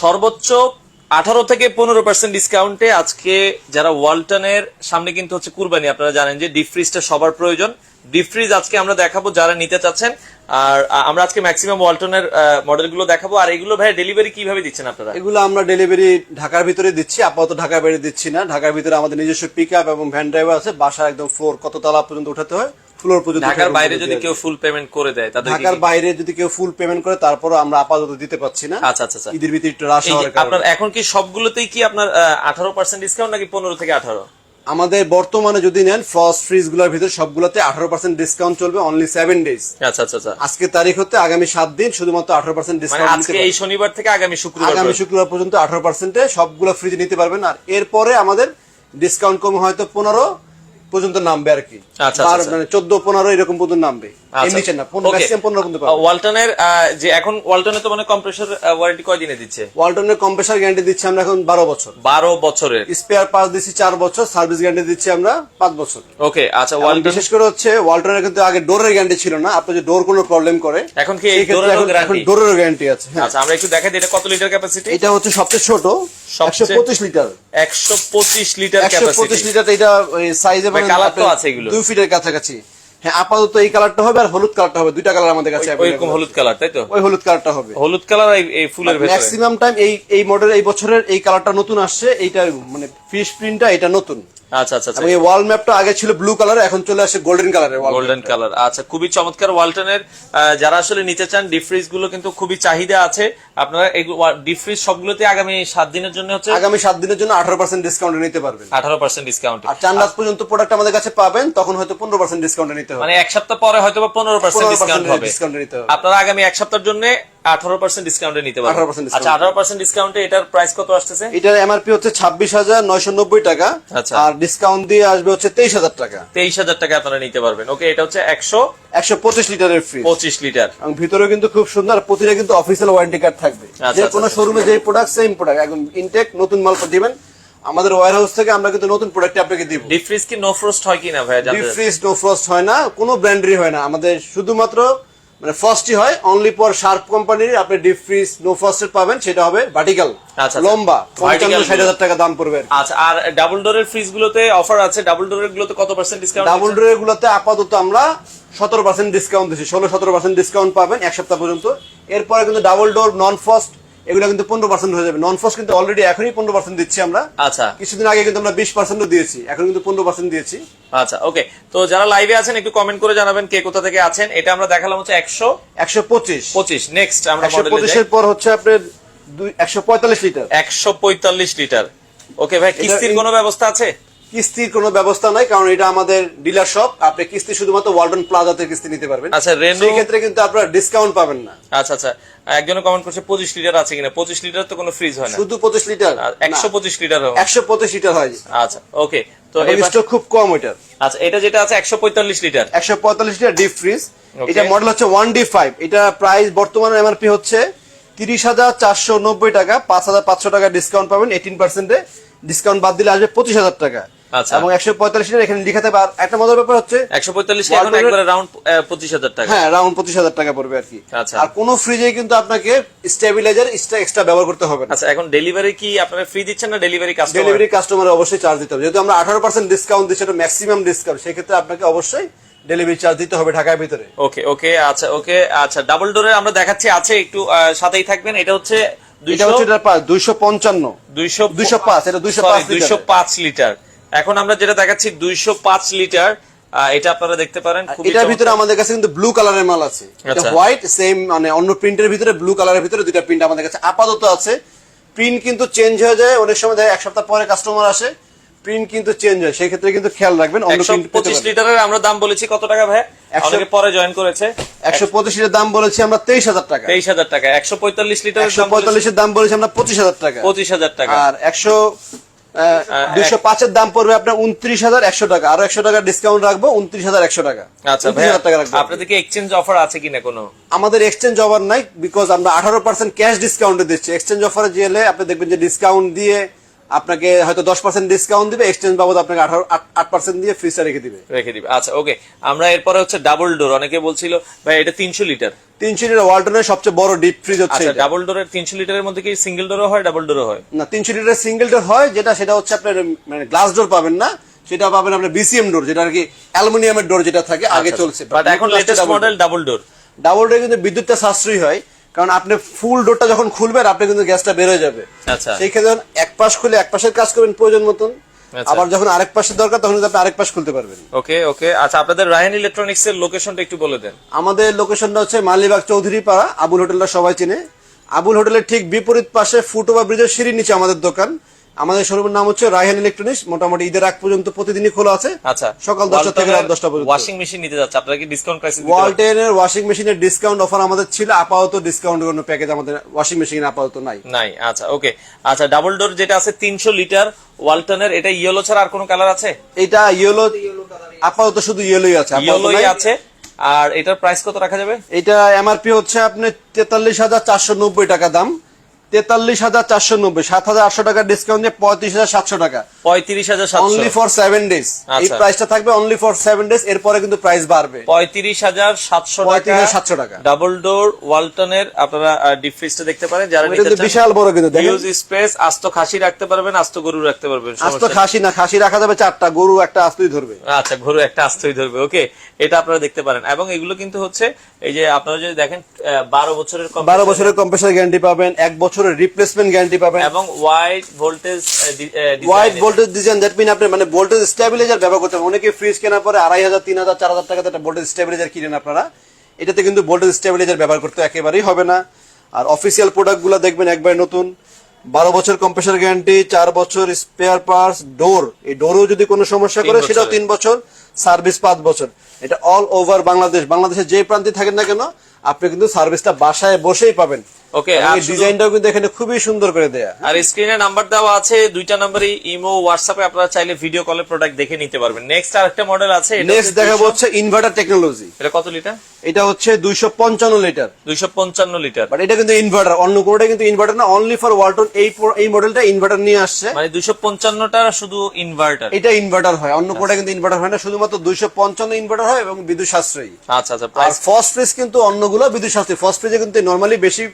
সর্বোচ্চ 18 থেকে 15% ডিসকাউন্টে আজকে যারা ওয়ালটনের সামনে কিন্তু হচ্ছে কুরবানি, আপনারা জানেন যে ডিপ ফ্রিজটা সবার প্রয়োজন। ডিপ ফ্রিজ আজকে আমরা দেখাবো যারা নিতে চাচ্ছেন, আর আমরা আজকে ম্যাক্সিমাম ওয়ালটনের মডেলগুলো দেখাবো। আর এগুলো ভাই ডেলিভারি কিভাবে দিচ্ছেন আপনারা? এগুলো আমরা ডেলিভারি ঢাকার ভিতরে দিচ্ছি, আপাতত ঢাকার বাইরে দিচ্ছি না। ঢাকার ভিতরে আমাদের নিজস্ব পিকআপ এবং ভ্যান ড্রাইভার আছে, বাসা একদম ফ্লোর কত তলা পর্যন্ত উঠাতে হয়, ফ্লোর পর্যন্ত। ঢাকার বাইরে যদি কেউ ফুল পেমেন্ট করে দেয়, তাদের ঢাকার বাইরে যদি কেউ ফুল পেমেন্ট করে, তারপর আমরা আপাতত দিতে পারছি না। আচ্ছা আচ্ছা আচ্ছা। ঈদের ভিতরে একটু রাশ হওয়ার কারণে। আপনার এখন কি সবগুলোতেই কি আপনার 18% ডিসকাউন্ট নাকি 15 থেকে 18? আমাদের বর্তমানে যদি নেন ফ্রস্ট ফ্রিজ গুলোর ভিতরে সবগুলোতে 18% ডিসকাউন্ট চলবে, অনলি 7 ডেজ। আচ্ছা আচ্ছা আচ্ছা। আজকে তারিখ হতে আগামী 7 দিন শুধুমাত্র 18% ডিসকাউন্ট আজকে এই শনিবার থেকে আগামী শুক্রবার পর্যন্ত 18% সবগুলো ফ্রিজ নিতে পারবেন। আর এরপরে আমাদের ডিসকাউন্ট কম হয়তো 15 পর্যন্ত নামবে আর কি। আচ্ছা মানে 14-15 এরকম পর্যন্ত নামবে, এর নিচে না। 15 পর্যন্ত পাবেন। ওয়ালটনের যে এখন ওয়ালটনে তো মানে কম্প্রেসর ওয়ারেন্টি কয় দিনে দিচ্ছে? ওয়ালটনের কম্প্রেসর গ্যারান্টি দিচ্ছি আমরা এখন 12 বছর। 12 বছরের স্পেয়ার পার্টস দিচ্ছি 4 বছর, সার্ভিস গ্যারান্টি দিচ্ছি আমরা 5 বছর। ওকে আচ্ছা। ওয়ালটন বিশেষ করে হচ্ছে ওয়ালটনের কিন্তু আগে ডোরের গ্যারান্টি ছিল না, আপনার যে ডোর কোনো প্রবলেম করে এখন কি এই ডোরেরও গ্যারান্টি? ডোরেরও গ্যারান্টি আছে। আচ্ছা আমরা একটু দেখাই দিই এটা কত লিটার ক্যাপাসিটি। এটা হচ্ছে সবচেয়ে ছোট 125 লিটার। 125 litre capacity. 125 লিটার। এটা সাইজে মানে কালার তো আছে এগুলো 2 ফিটের কাছাকাছি। হ্যাঁ আপাতত এই কালারটা হবে আর হলুদ কালারটা হবে, দুইটা কালার আমাদের কাছে अवेलेबल। ওইরকম হলুদ কালার তাই তো? ওই হলুদ কালারটা হবে। হলুদ কালার এই ফুলের ভেতরে ম্যাক্সিমাম টাইম এই মডেল এই বছরের এই কালারটা নতুন আসছে, এইটা মানে ফিশ প্রিন্টটা এটা নতুন। আচ্ছা আচ্ছা আচ্ছা। এবং এই ওয়াল ম্যাপটা আগে ছিল ব্লু কালার, এখন চলে আসে গোল্ডেন কালারে। Golden colour. আচ্ছা খুবই চমৎকার। ওয়ালটনের যারা আসলে নিতে চান ডিপ ফ্রিজ গুলো কিন্তু খুবই চাহিদা আছে। আপনারা এই ডিপ ফ্রিজ সবগুলোতে আগামী 7 দিনের জন্য হচ্ছে আগামী 7 দিনের জন্য 18% ডিসকাউন্টে নিতে পারবেন। 18% ডিসকাউন্ট। আর 4 রাত পর্যন্ত প্রোডাক্ট আমাদের কাছে পাবেন, তখন হয়তো 15% ডিসকাউন্টে নিতে হবে। মানে এক সপ্তাহ পরে হয়তো 15% ডিসকাউন্ট হবে। নিতে হবে। আপনারা আগামী এক সপ্তাহের জন্য 18% ডিসকাউন্টে নিতে পারবেন। 18% আচ্ছা 18% ডিসকাউন্টে এটার প্রাইস কত আসছে? এটার এমআরপি হচ্ছে 26,990 টাকা। আচ্ছা। আর ডিসকাউন্ট দিয়ে আসবে হচ্ছে 23,000 টাকা। 23,000 টাকা আপনারা নিতে পারবেন। ওকে এটা হচ্ছে 125 লিটারের ফ্রিজ। 25 লিটার। এবং ভিতরে কিন্তু খুব সুন্দর, প্রতিটা কিন্তু অফিসিয়াল ওয়ারেন্টি কার্ড থাকবে। যে কোনো শোরুমে যে প্রোডাক্ট সেম প্রোডাক্ট একদম ইনটেক নতুন মাল দিবেন। আমাদের ওয়্যার হাউস থেকে আমরা কিন্তু নতুন প্রোডাক্ট আপনাকে দিব। ডিপ ফ্রিজ কি নো ফ্রস্ট হয় কিনা ভাই? ডিপ ফ্রিজ নো ফ্রস্ট হয় না, কোনো ব্র্যান্ডেরই হয় না। আমাদের শুধুমাত্র মানে ফ্রস্টই হয়, অনলি ফর শার্প কোম্পানির। আপনি ডিপ ফ্রিজ নো ফ্রস্টের পাবেন, সেটা হবে ভার্টিক্যাল, লম্বা 55-60,000 টাকা দাম পড়বে। আচ্ছা আর ডাবল ডোরের ফ্রিজ গুলোতে অফার আছে? ডাবল ডোরের গুলোতে কত পার্সেন্ট ডিসকাউন্ট? ডাবল ডোরের গুলোতে আপাতত আমরা 17% ডিসকাউন্ট দিচ্ছি, 16-17% ডিসকাউন্ট পাবেন এক সপ্তাহ পর্যন্ত। এরপরে কিন্তু ডাবল ডোর নন ফ্রস্ট এগুলো কিন্তু 15% হয়ে যাবে। নন ফ্রস্ট কিন্তু অলরেডি এখনই 15% দিচ্ছি আমরা। আচ্ছা কিছুদিন আগে কিন্তু আমরা 20% দিয়েছি, এখন কিন্তু 15% দিয়েছি। আচ্ছা ওকে। তো যারা লাইভে আছেন একটু কমেন্ট করে জানাবেন কে কোথা থেকে আছেন। এটা আমরা দেখালাম হচ্ছে 125। নেক্সট আমরা মডেলে যাই। 125 এর পর হচ্ছে আপনার 145 লিটার। 145 লিটার। ওকে ভাই কিস্তির কোনো ব্যবস্থা আছে? কিস্তির কোনো ব্যবস্থা নাই, কারণ এটা আমাদের ডিলার শপ। আপনি কিস্তি শুধুমাত্র ওয়ালটন প্লাজাতে কিস্তি নিতে পারবেন। আচ্ছা রেনো সেই ক্ষেত্রে কিন্তু আপনারা ডিসকাউন্ট পাবেন না। আচ্ছা আচ্ছা। একজনে কমেন্ট করছে 25 লিটার আছে কিনা? 25 লিটার তো কোনো ফ্রিজ হয় না। শুধু 25 লিটার 125 লিটার হবে। 125 লিটার হয়। আচ্ছা ওকে। তো এই স্টক খুব কম ওইটার। আচ্ছা এটা যেটা আছে 145 লিটার। 145 litre deep fridge. এটা মডেল হচ্ছে 1D5। এটা প্রাইস বর্তমানে এমআরপি হচ্ছে 30,490 টাকা। 5,500 টাকা ডিসকাউন্ট পাবেন। 18% ডিসকাউন্ট বাদ দিলে আসবে 25,000 টাকা। আচ্ছা। এবং 145 লিটার এখানে লেখা থাকবে। আর একটা মজার ব্যাপার হচ্ছে 145 কে এখন একবারে রাউন্ড 25,000 টাকা। হ্যাঁ রাউন্ড 25,000 টাকা পড়বে আর কি। আচ্ছা। আর কোন ফ্রিজে কিন্তু আপনাকে স্টেবিলাইজার এক্সট্রা ব্যবহার করতে হবে না। আচ্ছা এখন ডেলিভারি কি আপনারা ফ্রি দিচ্ছেন না ডেলিভারি কাস্টমার? ডেলিভারি কাস্টমার অবশ্যই চার্জ দিতে হবে। যেহেতু আমরা 18% ডিসকাউন্ট দিচ্ছি, এটা ম্যাক্সিমাম ডিসকাউন্ট, সেই ক্ষেত্রে আপনাকে অবশ্যই ডেলিভারি চার্জ দিতে হবে ঢাকার ভিতরে। ওকে ওকে আচ্ছা ওকে আচ্ছা। ডাবল ডোরে আমরা দেখাচ্ছি আছে, একটু সাথেই থাকবেন। এটা হচ্ছে 255 205 এটা 205 লিটার। এখন আমরা যেটা দেখাচ্ছি 205 লিটার, এটা আপনারা দেখতে পারেন। এটার ভিতরে আমাদের কাছে কিন্তু ব্লু কালারের মাল আছে। এটা হোয়াইট সেম মানে অন্য প্রিন্টের ভিতরে ব্লু কালারের ভিতরে দুইটা প্রিন্ট আমাদের কাছে আপাতত আছে। প্রিন্ট কিন্তু চেঞ্জ হয়ে যায় অনেক সময়, দেখা এক সপ্তাহ পরে কাস্টমার আসে, প্রিন্ট কিন্তু চেঞ্জ হয়, সেই ক্ষেত্রে কিন্তু খেয়াল রাখবেন। 125 লিটারের আমরা দাম বলেছি কত টাকা ভাই? আমাকে পরে জয়েন করেছে। 125 এর দাম বলেছি আমরা 23,000 টাকা। 23,000 টাকা। 145 লিটারের 145 এর দাম বলেছি আমরা 25,000 টাকা। 25,000 টাকা। আর 205 এর দাম পড়বে আপনার 29,100 টাকা। আরো 100 টাকা ডিসকাউন্ট রাখবো, 29,100 টাকা। আচ্ছা ভাই আপনাদের কি এক্সচেঞ্জ অফার আছে কিনা কোনো? আমাদের এক্সচেঞ্জ অফার নাই, বিকজ আমরা 18% ক্যাশ ডিসকাউন্টে দিচ্ছি। এক্সচেঞ্জ অফারে গেলে আপনি দেখবেন যে ডিসকাউন্ট দিয়ে আপনাকে হয়তো 10% ডিসকাউন্ট দিবে, এক্সচেঞ্জ বাবদ আপনাকে 8% দিয়ে ফ্রিজটা রেখে দিবে। আচ্ছা ওকে, আমরা এরপরে হচ্ছে ডাবল ডোর, অনেকে বলছিল ভাই এটা 300 লিটার। 300 লিটার ওয়ালটনের সবচেয়ে বড় ডিপ ফ্রিজ হচ্ছে আচ্ছা, ডাবল ডোরের 300 লিটারের মধ্যে কি সিঙ্গেল ডোরও হয় ডাবল ডোরও হয়? না, 300 লিটার সিঙ্গেল ডোর হয়, সেটা হচ্ছে আপনার মানে গ্লাস ডোর পাবেন না, সেটা পাবেন আপনার বিসিএম ডোর, যেটা আর কি অ্যালুমিনিয়ামের ডোর যেটা থাকে আগে চলছে। বাট এখন latest model double door. Double ডোরে কিন্তু বিদ্যুৎটা সাশ্রয়ী হয়, কারণ আপনি ফুল ডোরটা যখন খুলবেন আপনি কিন্তু গ্যাসটা বের হয়ে যাবে। আচ্ছা, সেই ক্ষেত্রে এক পাশ খুলে এক পাশের কাজ করবেন প্রয়োজন মতন, আবার যখন আরেক পাশের দরকার তখন আপনি আরেক পাশ খুলতে পারবেন। ওকে ওকে। আচ্ছা, আপনাদের রায়হান ইলেকট্রনিক্স এর লোকেশনটা একটু বলে দেন। আমাদের লোকেশনটা হচ্ছে মালিবাগ চৌধুরী পাড়া, আবুল হোটেলটা সবাই চিনে। আবুল হোটেলের ঠিক বিপরীত পাশে ফুটওভার ব্রিজের সিঁড়ির নিচে আমাদের দোকান। আমাদের শোরুমের নাম হচ্ছে রায়হান ইলেকট্রনিক্স। মোটামুটি ঈদের আগ পর্যন্ত প্রতিদিনই খোলা আছে। আচ্ছা, সকাল 10টা থেকে রাত 10টা পর্যন্ত। ওয়াশিং মেশিন নিতে যাচ্ছে, আপনারা কি ডিসকাউন্ট প্রাইসে দিতে পারবেন? ওয়ালটনের ওয়াশিং মেশিনের ডিসকাউন্ট অফার আমাদের ছিল, আপাতত ডিসকাউন্ট কোনো প্যাকেজ আমাদের ওয়াশিং মেশিন আপাতত নাই। আচ্ছা ওকে। আচ্ছা, ডাবল ডোর যেটা আছে 300 লিটার ওয়ালটনের, এটা ইয়েলো ছাড়া আর কোনো কালার আছে? এটা ইয়েলো, আপাতত শুধু ইয়েলোই আছে, ইয়েলোই আছে। আর এটার প্রাইস কত রাখা যাবে? এটা এমআরপি হচ্ছে আপনার 43,490 টাকা দাম। 43,490, 7,800 টাকা ডিসকাউন্ট দিয়ে 35,700 টাকা। 35,700 অনলি ফর 7 ডেজ। এই প্রাইসটা থাকবে অনলি ফর 7 ডেজ, এরপরে কিন্তু প্রাইস বাড়বে। 35,700 টাকা ডাবল ডোর ওয়ালটনের। আপনারা ডিপ ফ্রিজটা দেখতে পারেন, যারা নিতে চান। বিশাল বড় কিন্তু দেখেন, হিউজ স্পেস। আস্ত খাসি রাখতে পারবেন, আস্ত গরু রাখতে পারবেন। আস্ত খাসি না, খাসি রাখা যাবে 4টা, গরু একটা আস্তই ধরবে। আচ্ছা, গরু একটা আস্তই ধরবে। ওকে, এটা আপনারা দেখতে পারেন। এবং এগুলো কিন্তু হচ্ছে এই যে আপনারা যদি দেখেন 12 বছরের কম্প্রেসার গ্যারান্টি পাবেন, 1 বছরের রিপ্লেসমেন্ট গ্যারান্টি পাবেন, এবং wide voltage design. That mean আপনি মানে ভোল্টেজ স্টেবিলাইজার ব্যবহার করতে পারেন। অনেকে ফ্রিজ কেনার পরে 2,500, 3,000, 4,000 টাকাতে একটা ভোল্টেজ স্টেবিলাইজার কিনেন আপনারা, এটাতে কিন্তু ভোল্টেজ স্টেবিলাইজার ব্যবহার করতে একেবারেই হবে না। আর অফিসিয়াল প্রোডাক্টগুলো দেখবেন একবার নতুন, 12 বছর কম্প্রেসার গ্যারান্টি, 4 বছর স্পেয়ার পার্টস। ডোর, এই ডোরও যদি কোনো সমস্যা করে সেটাও 3 বছর, সার্ভিস 5 বছর। এটা অল ওভার বাংলাদেশের যে প্রান্তে থাকেন না কেন আপনি কিন্তু সার্ভিসটা বাসায় বসেই পাবেন। ওকে, আর ডিজাইনটাও কিন্তু এখানে খুবই সুন্দর করে দেয়া। আর স্ক্রিনে নাম্বার দেওয়া আছে, দুইটা নাম্বারই ইমো হোয়াটসঅ্যাপে আপনারা চাইলে ভিডিও কলে প্রোডাক্ট দেখে নিতে পারবেন। নেক্সট আরেকটা মডেল আছে, নেক্সট দেখাবো হচ্ছে ইনভার্টার টেকনোলজি। এটা কত লিটার? এটা হচ্ছে 255 লিটার। 255 লিটার। বাট এটা কিন্তু ইনভার্টার, অন্য কোনটা কিন্তু ইনভার্টার না, অনলি ফর ওয়ালটন এই মডেলটা ইনভার্টার নিয়ে আসছে। মানে 255টা শুধু ইনভার্টার, এটা ইনভার্টার হয়, অন্য কোনটা কিন্তু ইনভার্টার হয় না, শুধুমাত্র 255 ইনভার্টার হয় এবং বিদ্যুৎ সাশ্রয়ী। আচ্ছা আচ্ছা। আর ফার্স্ট ফ্রিজ কিন্তু অন্যগুলো বিদ্যুৎ সাশ্রয়ী। ফার্স্ট ফ্রিজে কিন্তু নরমালি বেশি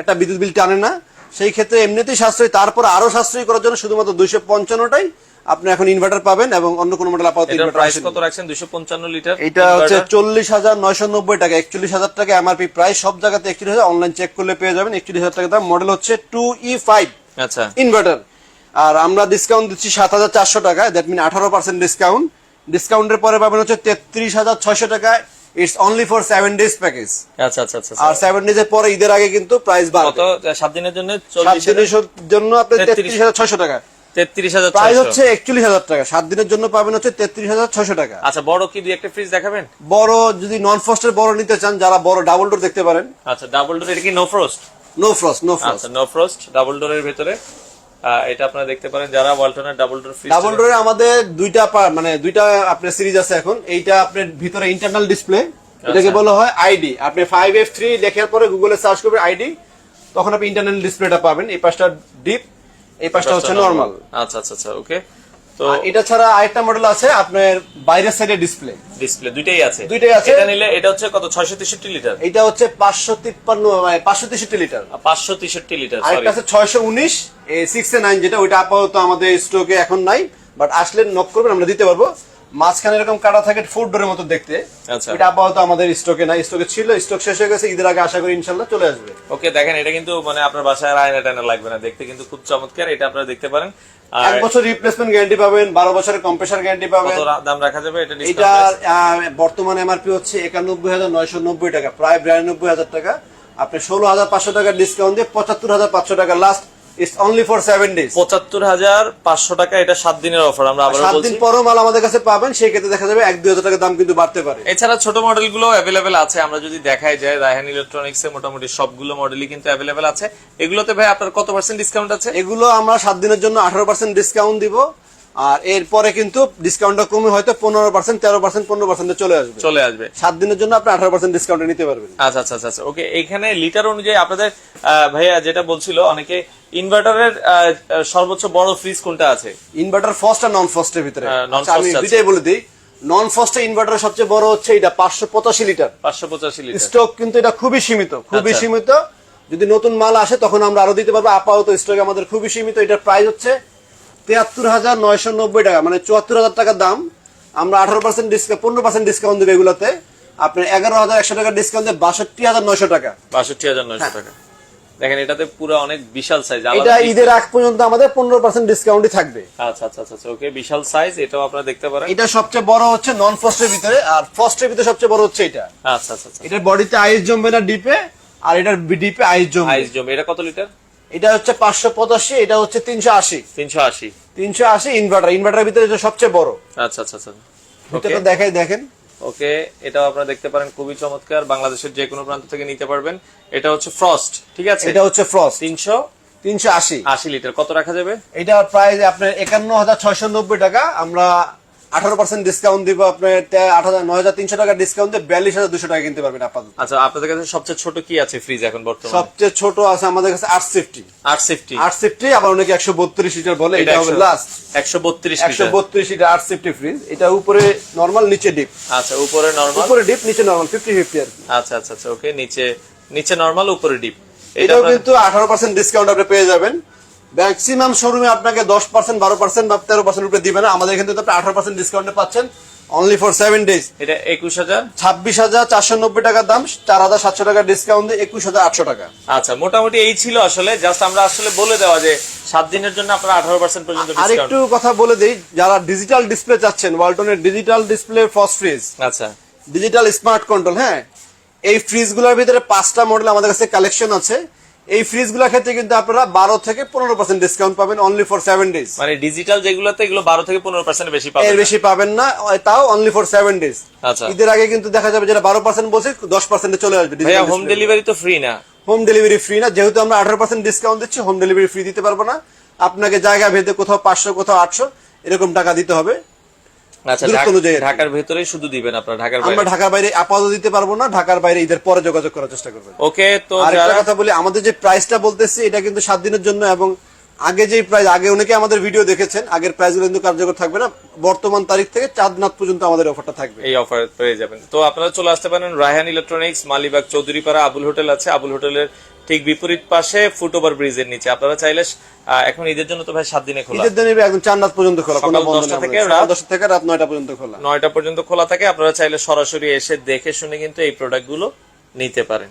একটা বিদ্যুৎ বিল টানে না, সেই ক্ষেত্রে এমনিতেই সাশ্রয়ী, তারপর আরো সাশ্রয়ী করার জন্য শুধুমাত্র 255টাই আপনি এখন ইনভার্টার পাবেন, এবং অন্য কোনো মডেল আপাতত ইনভার্টার প্রাইস কত রাখছেন? 255 লিটার, এটা হচ্ছে 40,990 টাকা। 41,000 টাকা এমআরপি প্রাইস, সব জায়গাতে 41,000, অনলাইন চেক করলে পেয়ে যাবেন 41,000 টাকা দাম। মডেল হচ্ছে 2E5। আচ্ছা, ইনভার্টার। আর আমরা ডিসকাউন্ট দিচ্ছি 7,400 টাকা, দ্যাট মিন 18% ডিসকাউন্ট। ডিসকাউন্টের পরে পাবেন হচ্ছে 33,600 টাকা। It's only for 7 days package. আচ্ছা আচ্ছা আচ্ছা। আর 7 ডেজ এর পরে ঈদের আগে কিন্তু প্রাইস বাড়বে। কত? 7 দিনের জন্য 7 দিনের জন্য আপনি 33,600 টাকা। 33,600 প্রাইস হচ্ছে 41,000 টাকা। 7 দিনের জন্য পাবেন হচ্ছে 33,600 টাকা। আচ্ছা, বড় কি দুই একটা ফ্রিজ দেখাবেন? বড় যদি নন ফ্রস্টের বড় নিতে চান, যারা বড় ডাবল ডোর দেখতে পারেন। আচ্ছা, ডাবল ডোর, এটা কি no frost? No frost, no frost. আচ্ছা, নো ফ্রস্ট ডাবল ডোরের ভিতরে এটা আপনারা দেখতে পারেন, যারা ওয়ালটনের ডাবল ডোর ফ্রিজ। ডাবল ডোরে আমাদের দুইটা আপনার সিরিজ আছে এখন। এইটা আপনার ভিতরে ইন্টারনাল ডিসপ্লে, এটাকে বলা হয় আইডি। আপনি 5F3 লেখার পরে গুগলে সার্চ করবেন আইডি, তখন আপনি ইন্টারনাল ডিসপ্লেটা পাবেন। এই পাশটা ডিপ, এই পাশটা হচ্ছে নরমাল। আচ্ছা আচ্ছা আচ্ছা। ওকে, তো এটা ছাড়া আরেকটা মডেল আছে আপনার বাইরের সাইডে ডিসপ্লে দুইটাই আছে। এটা নিলে এটা হচ্ছে কত? 663 লিটার। এটা হচ্ছে 563 লিটার। 563 লিটার। আরেকটা আছে 619 6 যেটা, ওইটা আপাতত আমাদের স্টকে এখন নাই, বাট আসলে নক করবেন, আমরা দিতে পারবো। মাঝখানে এরকম কাটা থাকে 4 ডোরের মতো দেখতে, এটা আপাতত আমাদের স্টকে নাই। স্টকে ছিল, স্টক শেষ হয়ে গেছে, ঈদের আগে আশা করি ইনশাআল্লাহ চলে আসবে। ওকে, দেখেন এটা কিন্তু মানে আপনার বাসায় আয়না টায়না লাগবে না, দেখতে কিন্তু খুব চমৎকার। এটা আপনারা দেখতে পারেন। 1 বছর রিপ্লেসমেন্ট গ্যারান্টি পাবেন, 12 বছরের কম্প্রেসার গ্যারান্টি পাবেন। কত দাম রাখা যাবে এটা? এটা বর্তমানে এমআরপি হচ্ছে 91,990 টাকা, প্রায় 92,000 টাকা। আপনি 16,500 টাকা ডিসকাউন্ট দিয়ে 75,500 টাকা last. It's only for 7 days. 75,500 টাকা। এটা 7 দিনের অফার। আমরা আবার 7 দিন পরও মাল আমাদের কাছে পাবেন, সেই ক্ষেত্রে দেখা যাবে 1-2,000 টাকা দাম কিন্তু বাড়তে পারে। এছাড়া ছোট মডেল গুলো অ্যাভেলেবেল আছে। আমরা যদি দেখাই যায় রায়হান ইলেকট্রনিক্স এ মোটামুটি সবগুলো মডেলই কিন্তু অ্যাভেলেবেল আছে। এগুলোতে ভাই আপনার কত % ডিসকাউন্ট আছে? এগুলো আমরা 7 দিনের জন্য 18% ডিসকাউন্ট দিব। আর এরপরে কিন্তু ডিসকাউন্টটা কমে হয়তো 15%, 13%, 15% চলে আসবে 7 দিনের জন্য আপনি 18% ডিসকাউন্টে নিতে পারবেন। আচ্ছা আচ্ছা আচ্ছা ওকে। এখানে লিটার অনুযায়ী আপনাদের ভাইয়া যেটা বলছিল অনেকে ইনভার্টারের সর্বোচ্চ বড় ফ্রিজ কোনটা আছে? ইনভার্টার ফার্স্ট আর নন ফার্স্টের ভিতরে আচ্ছা, আমি দুইটাই বলে দিই। নন ফার্স্টে ইনভার্টার সবচেয়ে বড় হচ্ছে এটা 585 লিটার। 585 লিটার স্টক কিন্তু এটা খুবই সীমিত, খুবই সীমিত। যদি নতুন মাল আসে তখন আমরা আরো দিতে পারবো, আপাতত স্টক আমাদের খুবই সীমিত। এটার প্রাইস হচ্ছে 73,990 টাকা, মানে 74,000 টাকা দাম। আমরা 18% ডিসকাউন্ট, 15% ডিসকাউন্ট দেবো এগুলোতে। আপনার 11,100 টাকা ডিসকাউন্ট দিয়ে 62,900 টাকা। 62,900 টাকা। দেখেন এটাতে পুরো অনেক বিশাল সাইজ। এটা ঈদের আগ পর্যন্ত আমাদের 15% ডিসকাউন্টই থাকবে। আচ্ছা আচ্ছা আচ্ছা ওকে, বিশাল সাইজ, এটাও আপনারা দেখতে পারেন। এটা সবচেয়ে বড় হচ্ছে নন ফার্স্টের ভিতরে, আর ফার্স্টের ভিতরে সবচেয়ে বড় হচ্ছে এটা। আচ্ছা আচ্ছা আচ্ছা। এটার বডিতে আইস জমবে না ডিপে, আর এটার ডিপে আইস জমবে। এটা কত লিটার? এটা হচ্ছে 585, এটা হচ্ছে 380। 380 ইনভার্টারের ভিতরে এটা সবচেয়ে বড়। আচ্ছা আচ্ছা আচ্ছা ভিতরটা দেখেন। ওকে, এটাও আপনারা দেখতে পারেন, খুবই চমৎকার। বাংলাদেশের যে কোনো প্রান্ত থেকে নিতে পারবেন। এটা হচ্ছে ফ্রস্ট, ঠিক আছে? এটা হচ্ছে ফ্রস্ট 380 লিটার। কত রাখা যাবে? এটা প্রাইস আপনার 51,690 টাকা। আমরা 18% ডিসকাউন্ট দিব আপনার 9,300 টাকা ডিসকাউন্ট দিয়ে 42,200 টাকা কিনতে পারবেন আপাতত। আচ্ছা, আপনাদের কাছে সবচেয়ে ছোট কি আছে ফ্রিজ এখন বর্তমানে? সবচেয়ে ছোট আছে আমাদের কাছে 850, আবার অনেকে 132 লিটার বলে। এটা হবে লাস্ট 132 লিটার 850 ফ্রিজ। এটা উপরে নরমাল, নিচে ডিপ। আচ্ছা, উপরে নরমাল, উপরে ডিপ, নিচে নরমাল, 50-50 আর কি। আচ্ছা আচ্ছা আচ্ছা ওকে, নিচে নরমাল, উপরে ডিপ। এটাও কিন্তু 18% ডিসকাউন্ট আপনি পেয়ে যাবেন। ম্যাক্সিমাম শোরুমে আপনাকে 10%, 12% বা 13% উপরে দিবে না। আমাদের এখানে আপনি 18% ডিসকাউন্টে পাচ্ছেন অনলি ফর 7 ডেজ। এটা 26,490 টাকা দাম, 4,700 টাকা ডিসকাউন্ট দিয়ে 21,800 টাকা। আচ্ছা, মোটামুটি এই ছিল আসলে। জাস্ট আমরা আসলে বলে দেওয়া যে 7 দিনের জন্য আপনারা 18% পর্যন্ত ডিসকাউন্ট। আরেকটু কথা বলে দেই, যারা ডিজিটাল ডিসপ্লে চাচ্ছেন, ওয়ালটনের ডিজিটাল ডিসপ্লে ফার্স্ট ফ্রিজ, আচ্ছা, ডিজিটাল স্মার্ট কন্ট্রোল, হ্যাঁ, এই ফ্রিজগুলোর ভিতরে 5টা মডেল আমাদের কাছে কালেকশন আছে। এই ফ্রিজগুলোর ক্ষেত্রে কিন্তু আপনারা 12 থেকে 15% ডিসকাউন্ট পাবেন অনলি ফর 7 ডেজ। মানে ডিজিটাল যেগুলোতে, এগুলো 12 থেকে 15% বেশি পাবেন, এর বেশি পাবেন না, তাও অনলি ফর 7 ডেজ। আচ্ছা, ঈদের আগে কিন্তু দেখা যাবে যেটা 12% বলছে 10% চলে আসবে। ভাইয়া, হোম ডেলিভারি তো ফ্রি না? হোম ডেলিভারি ফ্রি না, যেহেতু আমরা 18% ডিসকাউন্ট দিচ্ছি, হোম ডেলিভারি ফ্রি দিতে পারবো না। আপনাকে জায়গা ভেদে কোথাও 500, কোথাও 800 এরকম টাকা দিতে হবে। আচ্ছা, ঢাকার ভেতরেই শুধু দিবেন আপনারা? আমরা ঢাকার বাইরে আপাতত দিতে পারবো না। ঢাকার বাইরে ঈদের পরে যোগাযোগ করার চেষ্টা করবেন। ওকে, তো আরেকটা কথা বলি, আমাদের যে প্রাইসটা বলতেছি এটা কিন্তু 7 দিনের জন্য, এবং আগে যে প্রাইস, আগে অনেকে আমাদের ভিডিও দেখেছেন, আগের প্রাইসগুলো কিন্তু কার্যকর থাকবে না। বর্তমান তারিখ থেকে চাঁদনাথ পর্যন্ত আমাদের অফারটা থাকবে। এই অফার পেয়ে যাবেন। তো আপনারা চলে আসতে পারেন রায়হান ইলেকট্রনিক্স, মালিবাগ, চৌধুরীপাড়া, আবুল হোটেল আছে। আবুল হোটেলের ঠিক বিপরীত পাশে ফুটওভার ব্রিজের নিচে। আপনারা চাইলে এখন ঈদের জন্য তো ভাই 7 দিনে খোলা, ঈদের দিনে একদম চাঁদনাথ পর্যন্ত খোলা, কোনো বন্ধ নেই। 10 থেকে রাত 9টা পর্যন্ত খোলা, 9টা পর্যন্ত খোলা থাকে। আপনারা চাইলে সরাসরি এসে দেখে শুনে কিন্তু এই প্রোডাক্টগুলো নিতে পারেন।